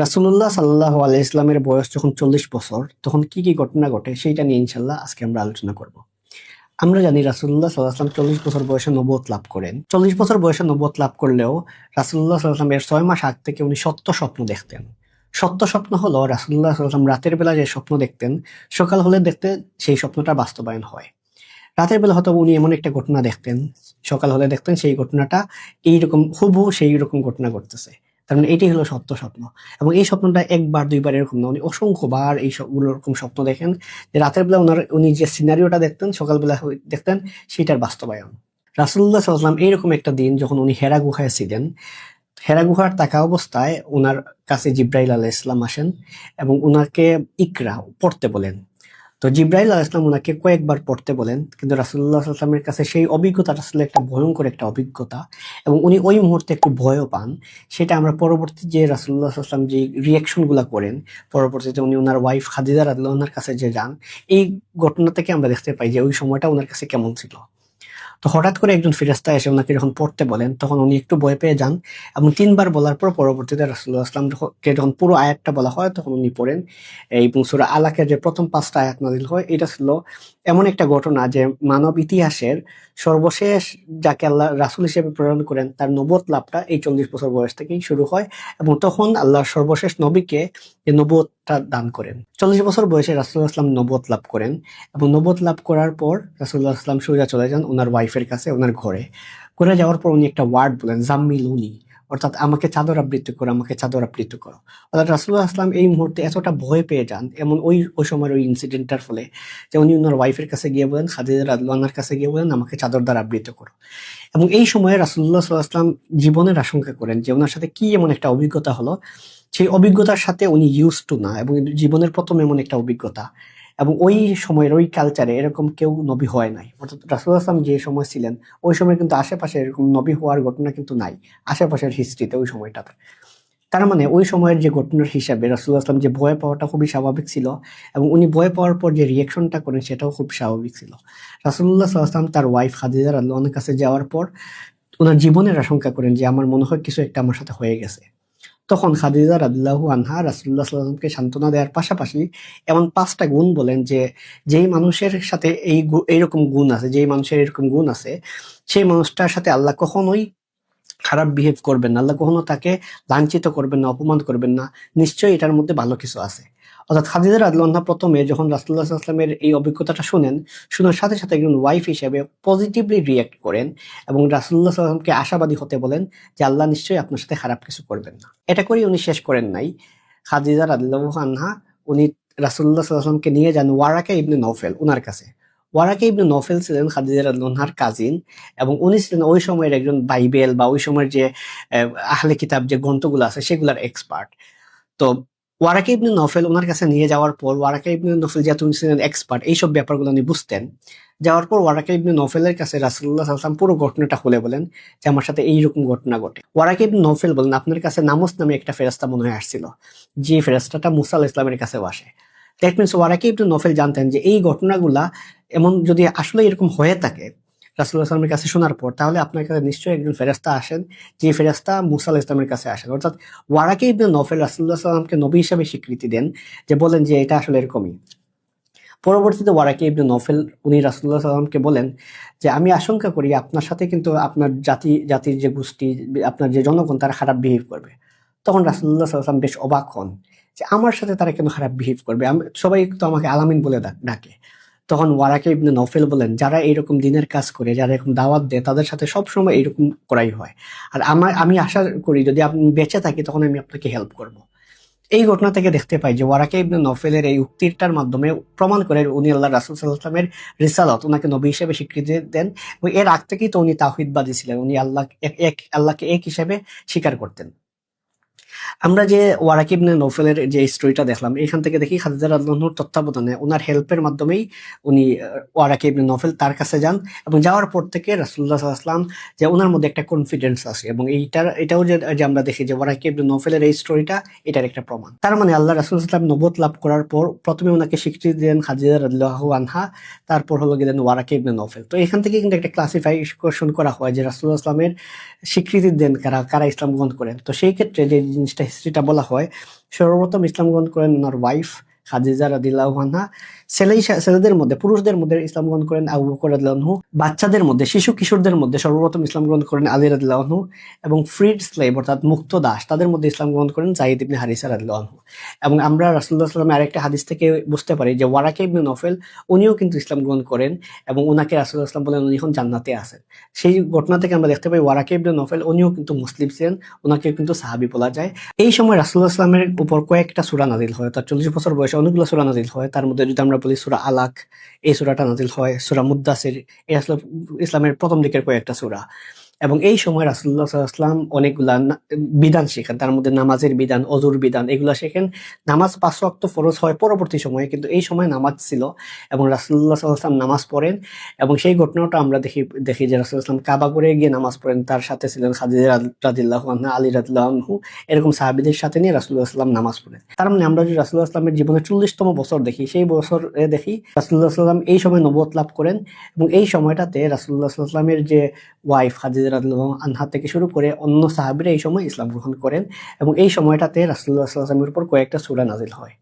রাসূলুল্লাহ সাল্লাল্লাহু আলাইহি ইসলামের বয়স যখন 40 বছর, তখন কি কি ঘটনা ঘটে সেইটা নিয়ে ইনশাল্লাহ আজকে আমরা আলোচনা করব। আমরা জানি রাসূলুল্লাহ সাল্লাল্লাহু আলাইহি ওয়াসাল্লাম 40 বছর বয়সে নবুয়ত লাভ করেন। 40 বছর বয়সে নবুয়ত লাভ করলেও রাসূলুল্লাহ সাল্লাল্লাহু আলাইহি ওয়াসাল্লাম এর 6 মাস আগ থেকে উনি সত্য স্বপ্ন দেখতেন। সত্য স্বপ্ন হলো রাসূলুল্লাহ সাল্লাল্লাহু আলাইহি ওয়াসাল্লাম রাতের বেলা যে স্বপ্ন দেখতেন, সকাল হলে দেখতে সেই স্বপ্নটা বাস্তবায়ন হয়। রাতের বেলা হয়তো উনি এমন একটা ঘটনা দেখতেন, সকাল হলে দেখতেন সেই ঘটনাটা এইরকম হুবহু সেই রকম ঘটনা ঘটতেছে। তার মানে এটাই হলো সত্য স্বপ্ন। এবং এই স্বপ্নটা একবার দুইবার এরকম না, উনি অসংখ্যবার এই সবগুলো এরকম স্বপ্ন দেখেন যে রাতের বেলা উনি যে সিনারিওটা দেখতেন সকালবেলা দেখতেন সেটার বাস্তবায়ন। রাসূলুল্লাহ সাল্লাল্লাহু আলাইহি ওয়াসাল্লাম এইরকম একটা দিন যখন উনি হেরা গুহায় ছিলেন, হেরা গুহার থাকা অবস্থায় উনার কাছে জিব্রাইল আলাইহিস সালাম আসেন এবং উনাকে ইকরা পড়তে বলেন। তো জিব্রাইল আলাইহিস সালাম উনাকে কয়েকবার পড়তে বলেন, কিন্তু রাসূলুল্লাহ সাল্লাল্লাহু আলাইহি ওয়াসাল্লামের কাছে সেই অভিজ্ঞতাটা আসলে একটা ভয়ঙ্কর একটা অভিজ্ঞতা এবং উনি ওই মুহূর্তে একটু ভয়ও পান। সেটা আমরা পরবর্তী যে রাসূলুল্লাহ সাল্লাল্লাহু আলাইহি ওয়াসাল্লাম যে রিঅ্যাকশন গুলা করেন, পরবর্তীতে উনি ওনার ওয়াইফ খাদিজা রাদিয়াল্লাহু আনহার কাছে যে যান, এই ঘটনা থেকে আমরা দেখতে পাই যে ওই সময়টা উনার কাছে কেমন ছিল। তো হঠাৎ করে একজন ফেরেশতা এসে ওনাকে যখন পড়তে বলেন, তখন উনি একটু ভয় পেয়ে যান এবং ৩ বার বলার পর পরবর্তীতে রাসূলুল্লাহ সাল্লাল্লাহু আলাইহি ওয়াসাল্লামকে যখন পুরো আয়াতটা বলা হয় তখন উনি পড়েন। এবং সূরা আলাকের যে প্রথম ৫ টা আয়াত নাযিল হয়, এটা ছিল এমন একটা ঘটনা যে মানব ইতিহাসের সর্বশেষ যাকে আল্লাহ রাসূল হিসেবে প্রেরণ করেন তার নবুয়ত লাভটা এই ৪০ বছর বয়স থেকেই শুরু হয় এবং তখন আল্লাহর সর্বশেষ নবীকে এই নবুয়তটা দান করেন। ৪০ বছর বয়সে রাসূলুল্লাহ সাল্লাল্লাহু আলাইহি ওয়াসাল্লাম নবুয়ত লাভ করেন এবং নবুয়ত লাভ করার পর রাসূলুল্লাহ সাল্লাল্লাহু আলাইহি ওয়াসাল্লাম সোজা চলে যান ওনার ওয়াইফের কাছে, ওনার ঘরে। ঘরে যাওয়ার পর উনি একটা ওয়ার্ড বলেন, জাম্মিলুনি, অর্থাৎ আমাকে চাদর আবৃত্তি করো, আমাকে চাদর আবৃত্তি করো। অর্থাৎ রাসূলুল্লাহ সাল্লাল্লাহু আলাইহি ওয়াসাল্লাম এই মুহূর্তে এতটা ভয় পেয়ে যান এমন ওই সময়ের ওই ইনসিডেন্টটার ফলে যে উনি ওনার ওয়াইফের কাছে গিয়ে বলেন, খাদিজা রাদিয়াল্লাহু আনহার কাছে গিয়ে বলেন আমাকে চাদর দ্বারা আবৃত করো। এবং এই সময়ে রাসূলুল্লাহ সাল্লাল্লাহু আলাইহি ওয়াসাল্লাম জীবনের আশঙ্কা করেন যে ওনার সাথে কি এমন একটা অভিজ্ঞতা হলো, সেই অভিজ্ঞতার সাথে উনি ইউজড টু না এবং জীবনের প্রথম এমন একটা অভিজ্ঞতা। এবং ওই সময়ের ওই কালচারে এরকম কেউ নবী হয় নাই, অর্থাৎ রাসূলুল্লাহ সাল্লাল্লাহু আলাইহি ওয়াসাল্লাম যে সময় ছিলেন ওই সময় কিন্তু আশেপাশে এরকম নবী হওয়ার ঘটনা কিন্তু নাই আশেপাশের হিস্ট্রিতে ওই সময়টাতে। তার মানে ওই সময়ের যে ঘটনার হিসাবে রাসূলুল্লাহ সাল্লাল্লাহু আলাইহি ওয়াসাল্লাম যে ভয় পাওয়াটা খুবই স্বাভাবিক ছিল এবং উনি ভয় পাওয়ার পর যে রিঅ্যাকশনটা করেন সেটাও খুব স্বাভাবিক ছিল। রাসূলুল্লাহ সাল্লাল্লাহু আলাইহি ওয়াসাল্লাম তার ওয়াইফ খাদিজা রাদিয়াল্লাহু আনহার কাছে যাওয়ার পর উনার জীবনের আশঙ্কা করেন যে আমার মনে হয় কিছু একটা আমার সাথে হয়ে গেছে। তখন খাদিজা রাদিয়াল্লাহু আনহা রাসূলুল্লাহ সাল্লাল্লাহু আলাইহি ওয়াসাল্লামকে সান্ত্বনা দেওয়ার পাশাপাশি এমন ৫ টা গুণ বলেন যে যেই মানুষের সাথে এইরকম গুণ আছে, যেই মানুষের এরকম গুণ আছে, সেই মানুষটার সাথে আল্লাহ কখনোই খারাপ বিহেভ করবেন না, আল্লাহ কখনো তাকে লাঞ্ছিত করবেন না, অপমান করবেন না। নিশ্চয়ই এটার মধ্যে ভালো কিছু আছে। অর্থাৎ খাদিজা রাদিয়াল্লাহু আনহা প্রথমে যখন রাসূলুল্লাহ সাল্লাল্লাহু আলাইহি ওয়াসাল্লামের এই অভিজ্ঞতাটা শোনার সাথে সাথে একজন ওয়াইফ হিসেবে পজিটিভলি রিঅ্যাক্ট করেন এবং রাসূলুল্লাহ সাল্লাল্লাহু আলাইহি ওয়াসাল্লামকে আশাবাদী হতে বলেন যে আল্লাহ নিশ্চয়ই আপনার সাথে খারাপ কিছু করবেন না। এটা করেই উনি শেষ করেন নাই। খাদিজা রাদিয়াল্লাহু আনহা উনি রাসূলুল্লাহ সাল্লাল্লাহু আলাইহি ওয়াসাল্লামকে নিয়ে যান ওয়ারাকা ইবনে নওফেল উনার কাছে। ওয়ারাকা ইবনে নওফেল ছিলেন খাদিজা রাদিয়াল্লাহু আনহার কাজিন এবং উনি ছিলেন ওই সময়ের একজন বাইবেল বা ওই সময়ের যে আহলে কিতাব যে গ্রন্থগুলো আছে সেগুলার এক্সপার্ট। তো ওয়ারাকা ইবনে নওফেল উনার কাছে নিয়ে যাওয়ার পর ওয়ারাকা ইবনে নওফেল যেহেতু উনি ছিলেন এক্সপার্ট এইসব ব্যাপারগুলো উনি বুঝতেন। যাওয়ার পর ওয়ারাকা ইবনে নওফেলের কাছে রাসূলুল্লাহ সাল্লাল্লাহু আলাইহি ওয়াসাল্লাম পুরো ঘটনাটা খুলে বলেন যে আমার সাথে এইরকম ঘটনা ঘটে। ওয়ারাকা ইবনে নওফেল বলেন আপনার কাছে নামুস নামে একটা ফেরেশতা মনে হয় আসছিল, যে ফেরেশতাটা মুসা আলাইহিস সালামের কাছেও আসে। দ্যাট মিনস ওয়ারাকা ইবনে নওফেল জানতেন যে এই ঘটনাগুলা এমন যদি আসলে এরকম হয়ে থাকে রাসূলুল্লাহ সাল্লাল্লাহু আলাইহি ওয়াসাল্লামের কাছে শোনার পর, তাহলে আপনার কাছে নিশ্চয়ই একজন ফেরেশতা আসেন, যে ফেরেশতা মুসা আলাইহিস সালামের কাছে আসেন। অর্থাৎ ওয়ারাকা ইবনে নওফেল রাসূলুল্লাহ সাল্লাল্লাহু আলাইহি ওয়াসাল্লামকে নবী হিসেবে স্বীকৃতি দেন, যে বলেন যে এটা আসলে এরকমই। পরবর্তীতে ওয়ারাকা ইবনে নওফেল উনি রাসূলুল্লাহ সাল্লাল্লাহু আলাইহি ওয়াসাল্লামকে বলেন যে আমি আশঙ্কা করি আপনার সাথে কিন্তু আপনার জাতির যে গোষ্ঠী, আপনার যে জনগণ তারা খারাপ বিহেভ করবে। তখন রাসূলুল্লাহ সাল্লাল্লাহু আলাইহি ওয়াসাল্লাম বেশ অবাক হন যে আমার সাথে তারা কেন খারাপ বিহেভ করবে, সবাই তো আমাকে আলামিন বলে ডাকে। তখন ওয়ারাকা ইবনে নওফেল বলেন যারা এইরকম দিনের কাজ করে, যারা এরকম দাওয়াত দেয় তাদের সাথে সবসময় এইরকম করাই হয়। আর আমি আশা করি যদি আপনি বেঁচে থাকি তখন আমি আপনাকে হেল্প করব। এই ঘটনা থেকে দেখতে পাই যে ওয়ারাকা ইবনে নওফেলের এই উক্তিটার মাধ্যমে প্রমাণ করে উনি আল্লাহ রাসূল সাল্লাল্লাহু আলাইহি ওয়াসাল্লামের রিসালাত, ওনাকে নবী হিসেবে স্বীকৃতি দেন এবং এর আগ থেকেই তো উনি তাওহীদবাদী ছিলেন, উনি আল্লাহকে এক হিসেবে স্বীকার করতেন। আমরা যে ওয়ারাকা ইবনে নওফেলের যে স্টোরিটা দেখলাম এখান থেকে দেখি খাদিজা রাদিয়াল্লাহু আনহার তত্ত্বাবধানে ওনার হেল্পের মাধ্যমেই উনি ওয়ারাকা ইবনে নওফেল তার কাছে যান এবং যাওয়ার পর থেকে রাসূলুল্লাহ সাল্লাল্লাহু আলাইহি ওয়াসাল্লাম যে ওনার মধ্যে একটা কনফিডেন্স আছে এবং এটাও যে আমরা দেখি যে ওয়ারাকা ইবনে নওফেলের এই স্টোরিটা এটার একটা প্রমাণ। তার মানে আল্লাহ রাসূল সাল্লাল্লাহু আলাইহি ওয়াসাল্লাম নবুয়ত লাভ করার পর প্রথমে ওনাকে স্বীকৃতি দেন খাদিজা রাদিয়াল্লাহু আনহা, তারপর হলো গেলেন ওয়ারাকা ইবনে নওফেল। তো এখান থেকে কিন্তু একটা ক্লাসিফিকেশন করা হয় যে রাসূলুল্লাহ সাল্লাল্লাহু আলাইহি ওয়াসাল্লামের স্বীকৃতি দেন কারা কারা ইসলাম গ্রহণ করেন। তো সেই ক্ষেত্রে যে জিনিসটা হিস্ট্রিটা বলা হয়, সর্বপ্রথম ইসলাম গ্রহণ করেন ওনার ওয়াইফ খাদিজা রাদিয়াল্লাহু আনহা। ছেলেদের মধ্যে, পুরুষদের মধ্যে ইসলাম গ্রহণ করেন আবু বকর রাদিয়াল্লাহু আনহু। বাচ্চাদের মধ্যে, শিশু কিশোরদের মধ্যে সর্বপ্রথম ইসলাম গ্রহণ করেন আলী রাদিয়াল্লাহু আনহু। এবং ফ্রিড স্লেভ অর্থাৎ মুক্ত দাস, তাদের মধ্যে ইসলাম গ্রহণ করেন যায়েদ ইবনে হারিসা রাদিয়াল্লাহু আনহু। এবং আমরা রাসূলুল্লাহ সাল্লাল্লাহু আলাইহি ওয়াসাল্লামের আরেকটা হাদিস থেকে বুঝতে পারি যে ওয়ারাকা ইবনে নফেল উনিও কিন্তু ইসলাম গ্রহণ করেন এবং উনাকে রাসূলুল্লাহ সাল্লাল্লাহু আলাইহি ওয়াসাল্লাম বলেন উনি এখন জান্নাতে আছেন। সেই ঘটনা থেকে আমরা দেখতে পাই ওয়ারাকা ইবনে নফেল উনিও কিন্তু মুসলিম ছিলেন, উনাকে কিন্তু সাহাবী বলা যায়। এই সময় রাসূলুল্লাহ সাল্লাল্লাহু আলাইহি ওয়াসাল্লামের উপর কয়েকটা সূরা নাযিল হয়, তার 40 বছর বয়সে অনেকগুলো সূরা নাযিল হয়। তার মধ্যে যদি আমরা বলি সূরা আলাক, এই সূরাটা নাযিল হয়, সূরা মুদ্দাসির, এই আসলে ইসলামের প্রথম দিকের কয়েকটা সূরা। এবং এই সময় রাসূলুল্লাহ সাল্লাল্লাহু আলাইহি ওয়াসাল্লাম অনেকগুলা বিধান শেখেন, তার মধ্যে নামাজের বিধান, অজুর বিধান, এগুলা শেখেন। নামাজ 5 ওয়াক্ত ফরজ হয় পরবর্তী সময়ে, কিন্তু এই সময় নামাজ ছিল এবং রাসূলুল্লাহ সাল্লাল্লাহু আলাইহি ওয়াসাল্লাম নামাজ পড়েন। এবং সেই ঘটনাটা আমরা দেখি যে রাসূলুল্লাহ সাল্লাল্লাহু আলাইহি ওয়াসাল্লাম কাবা ঘরে গিয়ে নামাজ পড়েন, তার সাথে ছিলেন খাদিজা রাদিয়াল্লাহু আনহা, আলী রাদিয়াল্লাহু আনহু, এরকম সাহাবীদের সাথে নিয়ে রাসূলুল্লাহ সাল্লাল্লাহু আলাইহি ওয়াসাল্লাম নামাজ পড়েন। তার মানে আমরা যদি রাসূলুল্লাহ সাল্লাল্লাহু আলাইহি ওয়াসাল্লামের জীবনের 40তম বছর দেখি, সেই বছরে দেখি রাসূলুল্লাহ সাল্লাল্লাহু আলাইহি ওয়াসাল্লাম এই সময় নবুয়ত লাভ করেন। এবং এই সময়টাতে রাসূলুল্লাহ সাল্লাল্লাহু আলাইহি ওয়াসাল্লামের যে ওয়াইফ খাদিজা রাদিয়াল্লাহু আনহা থেকে শুরু করে অন্য সাহাবীরা এই সময় ইসলাম গ্রহণ করেন। এবং এই সময়টাতে রাসূলুল্লাহ সাল্লাল্লাহু আলাইহি ওয়াসাল্লামের উপর কয়েকটা সূরা নাযিল হয়।